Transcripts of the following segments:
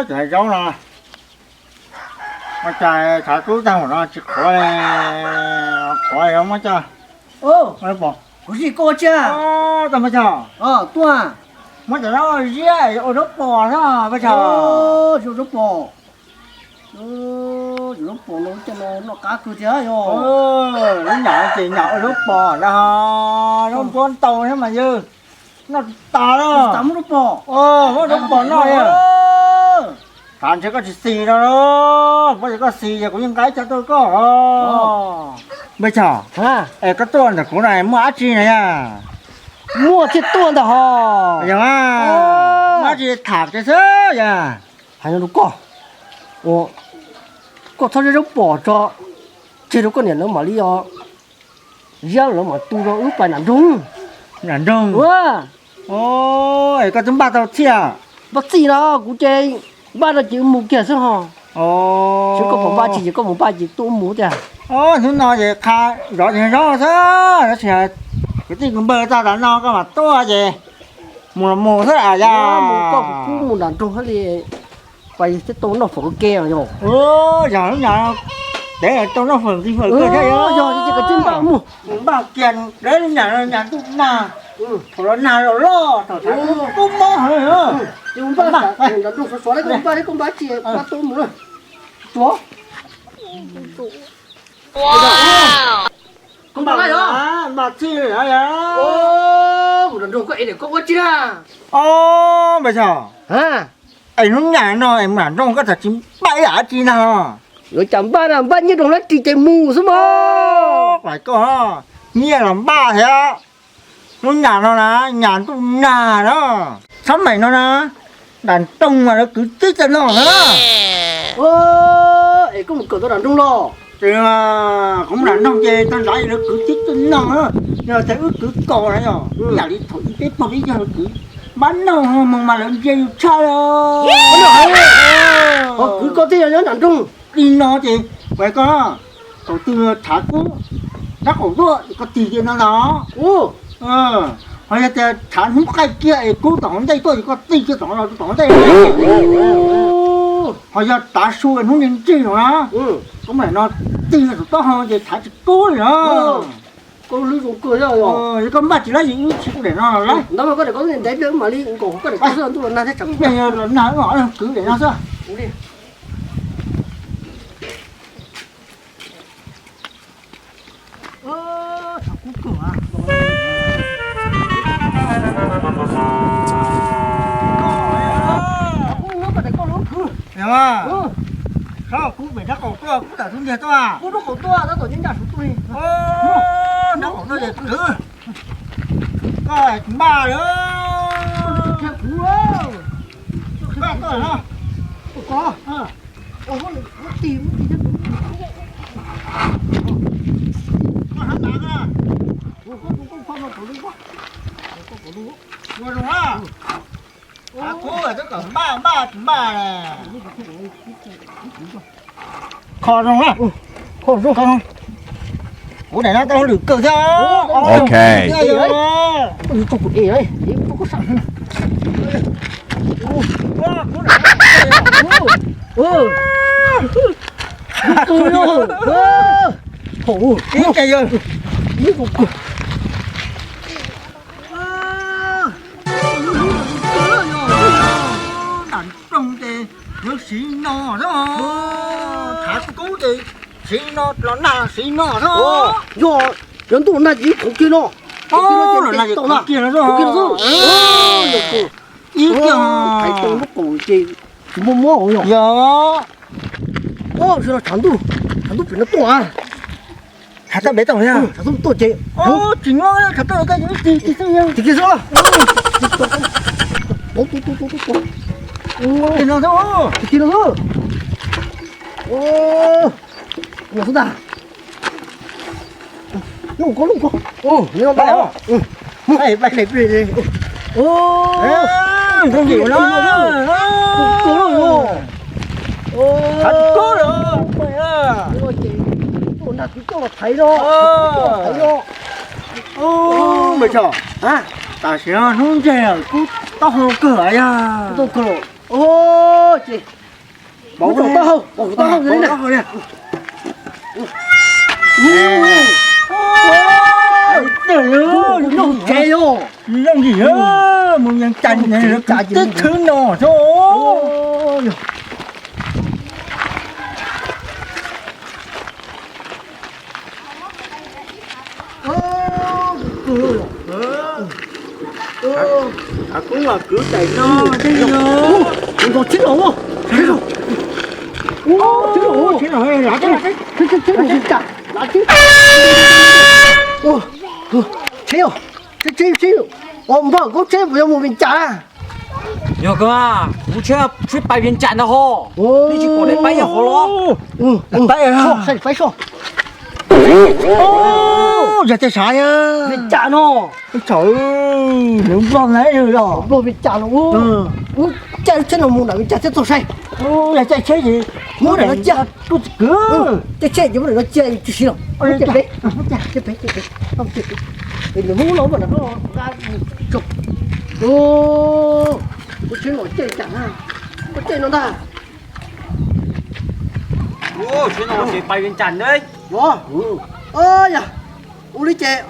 chạy cháu nè mà chạy thả cứu tao nó chỉ khỏi không mà cha mấy bỏ 不是高价， tao mà cha 断， mà chạy nó dễ ở đó bỏ ra mà cha 就是包，就是包了，这那嘎够价哟， nó nhỏ chỉ nhỏ ở đó bỏ ra nó con tàu thế mà như nó to đó 咱们都包， nó đó bỏ nó vậy bạn sẽ có xì đó bây giờ có xì giờ cũng những cái cho tôi có bây giờ cái tuần là của này mua chi này à 我这断的哈， bây giờ mua chi thả cái sớ à 还有那个，我他这种包着，这种个年能马里哦，让人嘛多了500两钟， nhận đông 哇， ôi có chúng ba tàu chia 不对啦，估计把它就木给是哈， ồ 就个不把几个木把几多木的， ồ chúng nó thì khai rõ thì rõ thế nó sẽ cái gì cũng bơi ra là nó có mà to gì mùa mùa thế à 木 ya 个不木两钟，还得把这东那佛给哟。 ồ giờ nó nhà để ở trong nó phần gì phần cơ thế giờ这个真棒木， bảo kiền đấy là nhà tụi nào rồi nào rồi lo thằng cũng mơ hả 就把那两钟说那个把那个把几把多木了，说。 cũng bảo là bà chi rồi ya 我两钟个一点个我记啦。 ồ bây giờ 啊， anh nó nhà nó em làm trong cái thật chính bãi à chi nào 我讲把那把你种了直接木是吗？ phải có nghe làm ba thế á nó nhà nó là nhà tụi nhà đó sắm mày nó là đàn trông mà nó cứ tích cho nó hả 哎，跟我搞到两钟了。 thì mà cũng đàn trông chê tao lại nó cứ tích cho nó hả giờ thấy cứ cò này rồi nhà đi thổi tết mà bây giờ cứ bắn nó mà nó dây sao đâu cứ có tiền nhá两钟。 đi nó chị vậy có cậu từ thả cú nó cổ đua có tiền tiền nó đó hồi giờ thả hút cái kia cú tổng đây tôi có tiền cái tổng là tổng đây hồi giờ ta xuôi không nên chi rồi á có mày nó tiền là tốt hơn thì thả cú nữa có lưu dụng cửa rồi. có bắt chỉ lấy gì chỉ để nó lấy nó mà có thể có tiền đấy mà đi cổ có thể có sơn tôi là thế chẳng bây giờ là nào nó cứ để nó sao đi. thằng cú cửa hiểu không sao cú bị nó cổ to cú tả xuống nhà to à cú nó cổ to nó tổ nhân nhà số tôi. nó cổ to vậy cứ coi ba nữa Chết cú á. ba coi hả Có. Nó tìm chứ. nó hắn đá ra Không nó cổ đi quá. vừa rồi á à cú ở tất cả ba này kho rồi á kho rồi không cú này nó tao được cơ chứ Ok. Ui con cụt ấy, không có sẵn. Tôi rồi. Khổ. ý cây rồi Ý của cụt. đàn trong thì nó xí nó đó thả cú thì xí nó là xí nó đó 야, 연도 나 이 고기로. là cái kia nó rồi 고기로. 이거. ý kia 발동 먹고 이제 뭐 오요. giờ 저 잔도 변화 또 와. hạt tao bé tao nha 잔도 또 제. chính nó hạt tao cái gì sao nha 되게 서. 또. thì nó thôi 되게 서. 야, 쏟아. 이거. 이거 봐요. này bay này đi đi không chịu nó thật cố rồi mày à 나 그거 thấy đó. mày chờ ta sẽ không chơi ở cú tao hồ cửa à 또 그러. chị bỏ trồng to không bỏ to không thế này trời ơi nó chè vô làm gì á muốn nhân chanh này nó cả tích thứ nọ thôi cũng là cứ chạy nó thế rồi còn chết rồi không chết rồi chết rồi là chết rồi chặt là chết chết rồi chết我们我这不要我们家有哥啊，我去白云站的吼，你去过来摆一下咯。摆啊快快说 ô giờ chơi sao ya mình trả nó trời ơi đúng con đấy rồi đó rồi mình trả nó trả chết nó muốn là mình trả chết tôi sai là chơi chơi gì muốn là nó trả tôi cứ chơi chơi nhưng mà nó chơi chút xíu chơi bé không chơi mình muốn nó mà nó ra chụp ô tôi chơi nó chơi chẳng à có chơi nó ta 哦，去那去白云站的。 哇ơi ya u đi chơi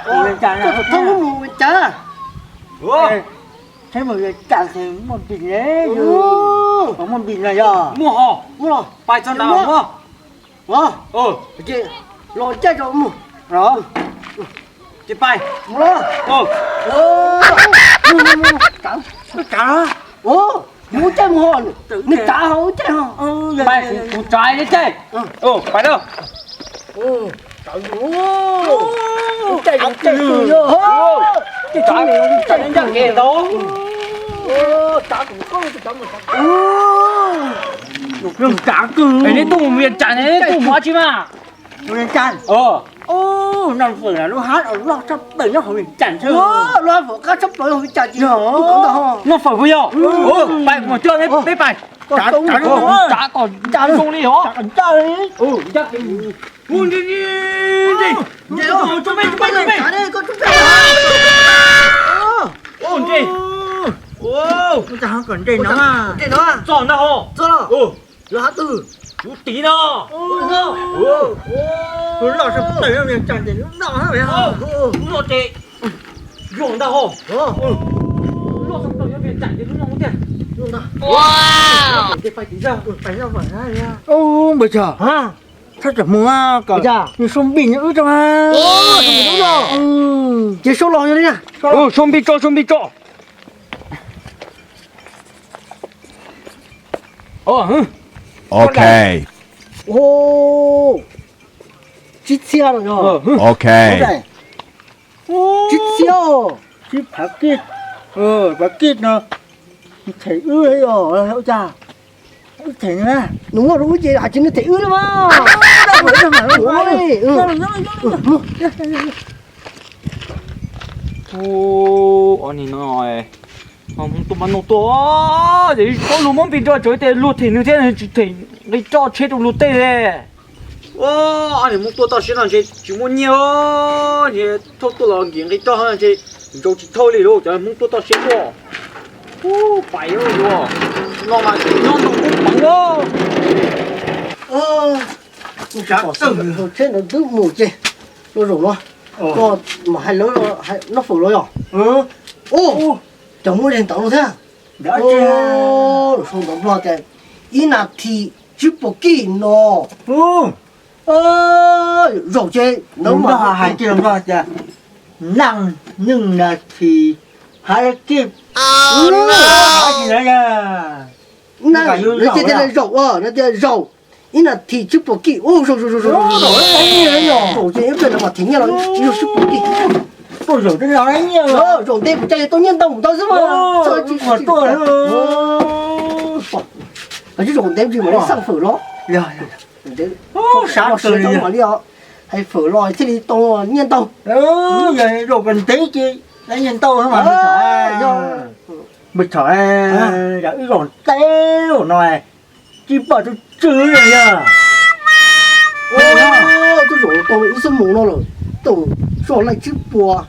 u đi chơi à không có mù mình chơi 哦， thế mà chả thì một bình đấy có một bình này à 木好， mua rồi 白站的木。 哇 哦， chơi lo chơi cho mù đó 去拜。 mua rồi 哦， mua cắn cả ô muốn chơi mù hòn nó trả không chơi hòn 拜不摘的这。哦，拜了。 ô chơi chơi rồi哦，这摘摘人家给的。 ô trả cũng không trả một trả rừng cả cừ 哎，你动物园站的动物去嘛？ lên chăn 哦， ô năm vừa là nó hát ở nó sắp tới nó hồi chăn chưa ô loa phở cá sắp tới không trả gì không có hòn 我粉不要。哦，拜我叫你没拜。 trả trả哦，炸到炸中里哦。 trả trả đấy 哦，你家给你。我你vậy đó准备准备准备。 trả đây con chúng ta 哦，这。哦， chúng ta không cần đây nó à đây đó 撞的吼。 做了 哦， lá từ 有底呢。 哦 哦。 nó sắp tới nó lên chăn thì nó hả vậy hả 哦，我这用的吼。 哦 落上到那边站的路上的。 用的 哇！ 这快点上 phải ra phải ra ya ô bây giờ à sao chả mua cả bây giờ như sông bình nữa cho mà ô đúng rồi chỉ số lò như thế nè 哦，兄弟照，兄弟照。哦，嗯。 Okay. ô chít xe rồi 哦，嗯。 Okay. này chít xe chứ phải kít phải kít nó thấy ưa rồi hậu cha thấy nữa đúng rồi đúng rồi à chính là thể ướt đấy mà đâu phải ôi哦，你nói，我们多么弄多，你讲路门边做做的路停路天停，你照车都路对嘞。哦，你们多到市场去，就么牛，你偷多了钱，你照上去，你就去偷哩喽，咱们多到市场。哦，白哟哟，弄嘛，弄都不忙哦。 chả từng rồi trên nó cứ mù chê nó rủ nó có mà hai lứa nó phủ lối rồi ô chẳng muốn đến tàu nó thế đã ô nó không tàu lo thế ý là thì chứ bộ kỳ nó rủ chê nó mà hai kia nó chả năng nhưng là thì hai kia hai gì đấy nha nè nó chơi thế này rủ nó chơi rủ ý là thì chứ bộ kỳ ô rủ rủ chê em là mà thính nhau nó chứ bộ kỳ tôi rủ cái nói nhiều rủ tên của chơi tôi nhân tông của tôi chứ mà mà tôi ở chứ rủ tên gì mà nó sang phở nó rồi sáng từ đi mà đi hay phở lòi thế đi to nhân tông vậy rồi cần tí chi lấy nhân tôi hả mà mình thở đã rồi téo này chỉ bảo tôi chửi rồi à tôi rủ tôi ít sớm mù nó rồi tôi rủ lại chứ bùa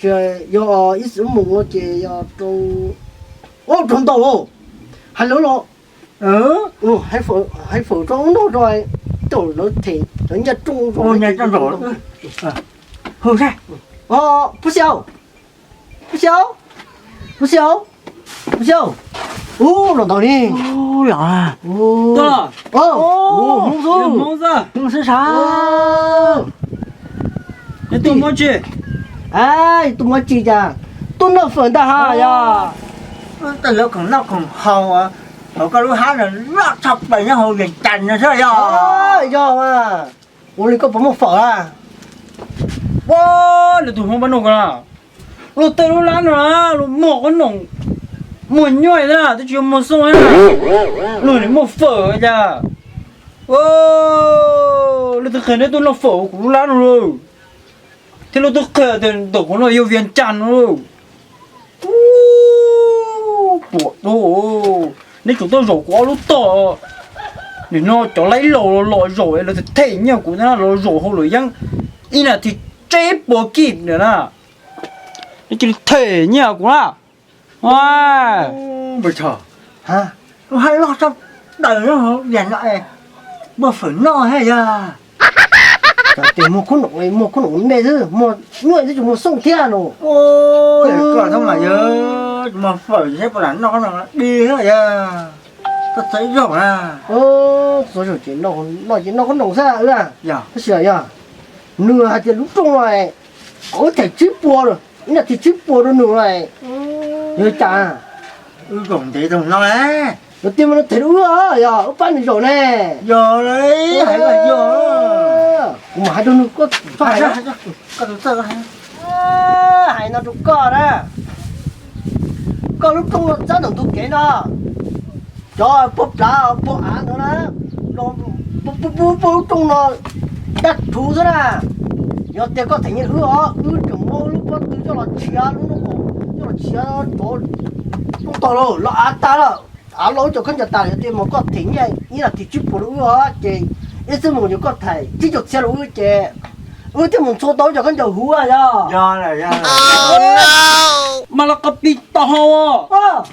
chơi do ít sớm mù chơi do tôi ô trốn tàu hay lỗ lỗ Ừ. hay phở trong nó rồi tổ nó thì nó nhặt trung Ồ, nhặt trung rồi. Hương ra.不行不行不行不行哦老道理 Ôi à. 哦 Đó là. 哦 Mông ra. Hương sẽ sao?哦 Cái tụi nó chị. ai tụi nó chỉ ra tụi nó phở ta ha ya Từ lúc còn nó còn hầu à. Hầu có lúc hát là nó chọc bệnh nó hầu liền chành nó sao vậy? 아 야 마 우리 거 보면 phở à Wow, là tụi không bắt nổ cả. Lô tê lô lán rồi, lô mỏ con nổ. Mùi nhoi ra, tôi chịu một xong ấy là. Lô này một phở ra. Wow, lô tôi khởi đấy tôi là phở của lô lán rồi. Thế lô tôi khởi thì tổ của nó yêu viên chăn rồi. Bộ đồ. Nên chúng tôi rổ quá lô tỏ. Để nó cho lấy lò rồi là thể nhau của nó lò rổ không lối dân. Ý là thì chế bộ kịp nữa nè. Nó chỉ thể nhau của nó. Wow. Bây giờ. hả Nó hay lo sao đời nó hầu liền lại. Mà phải no hay à? để một con nổ mẹ chứ một người chứ một sông thiên rồi Ôi, quả không mà nhớ. Mà phải xếp vào nó là đi rồi à. Tôi thấy rồi à. rồi chỉ nó có nổ ra nữa à Dạ. nó sửa ya nửa thì lúc trong này có thể chip bùa rồi ini là thì chip bùa rồi nửa này nhớ chả Cũng thế đồng nó ấy. nó tiêm nó thấy đúng à ya ở ban này rồi nè Giờ đấy, hãy là giờ. mà hai đứa nó có phải Ra, đó có được sao hay. hai nó cũng có đó có lúc trong nó ra được tụi cái đó cho bốc ra bốc án nữa đó nó bốc trong nó đặt thú rồi nè giờ tiền có thành như chừng mua lúc bắt từ cho nó chia nó cổ cho nó chia nó chỗ trong tàu rồi nó ăn ta rồi ăn lối cho con nhà ta tiền mà có thành như là thì chip của nó chị ít số một có thể chỉ cho xe lối chị thì mình số tối cho con nhà hú à ya Giờ là giờ. Mà là cặp đi tao à.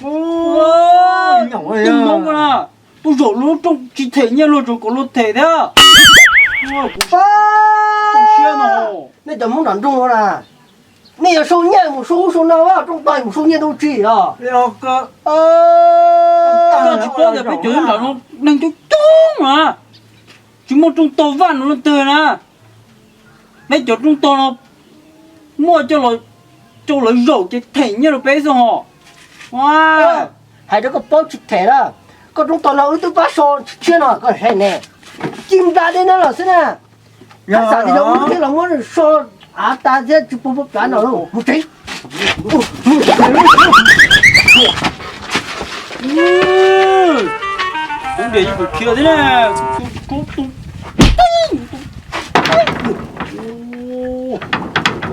Ôi, nhỏ ơi. Đừng mong mà. Tôi rổ luôn trong chỉ thể nhau luôn rồi có luôn thể đấy à. Trong xe nó.那怎么能中了？那要收年不收那哇，中大不收年都吃啊！ Điều cơ. Tao chỉ có là phải chửi là nó đang chút chút mà. Chúng một trong tàu văn nó từ nè. Mấy chỗ trong tàu nó mua cho nó rổ cái thể nhau rồi bé rồi. Wow. Hai đứa có bao chục thẻ đó, có trong tàu nó từ ba số chưa nào có hay nè, kim ra đến nó là thế nè. Sao thì đâu cái là muốn số à ta sẽ chụp bút bán nó đâu, một tí. Không để gì kia thế nè.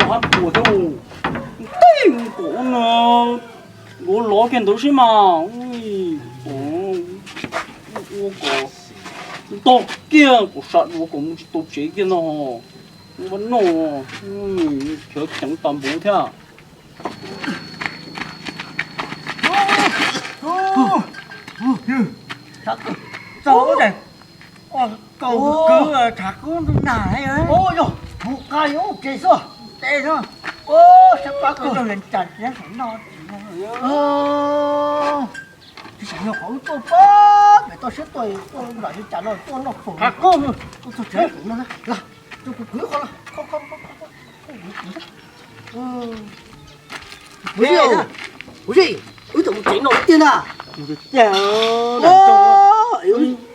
Quá bùa đâu. Tinh cổ nó. Cổ ló kèn đâu xí mà. Ui. Cổ. To kia cổ sạt cổ cũng to chế kia nó. Vẫn nó. Chờ chẳng tầm bố thế à. Chỗ này. Cậu cứ thả cứ nải ấy. Ôi yo, một cái ô kê sao? Tê thôi. Ô, sao quá Cứ cho lên chặt nó phải no. Cái nhỏ khẩu tôi bớt, để tôi xếp tôi lại đi trả lời tôi nó phủ. Thả con. Tôi chế phủ nó là tôi cứ khó là không. Ủa gì? Ủa tụi mình nó tiền à? Chào.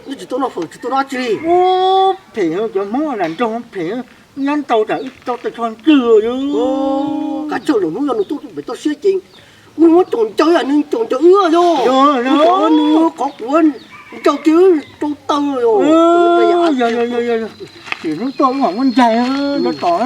Nó chỉ tôi nó phủ, chỉ tôi nó chi. Ô, thì nó cho món làm trong thì nhắn tàu trả cho tôi con chưa chứ. Cả trời nó nó tôi phải tôi xếp chuyện. Ui nó tròn chơi à nhưng tròn chơi ưa rồi. Có nữa, có cuốn. Châu chứ, tôi tơ rồi. Giờ. Thì nó tôi mà con trai nó tỏ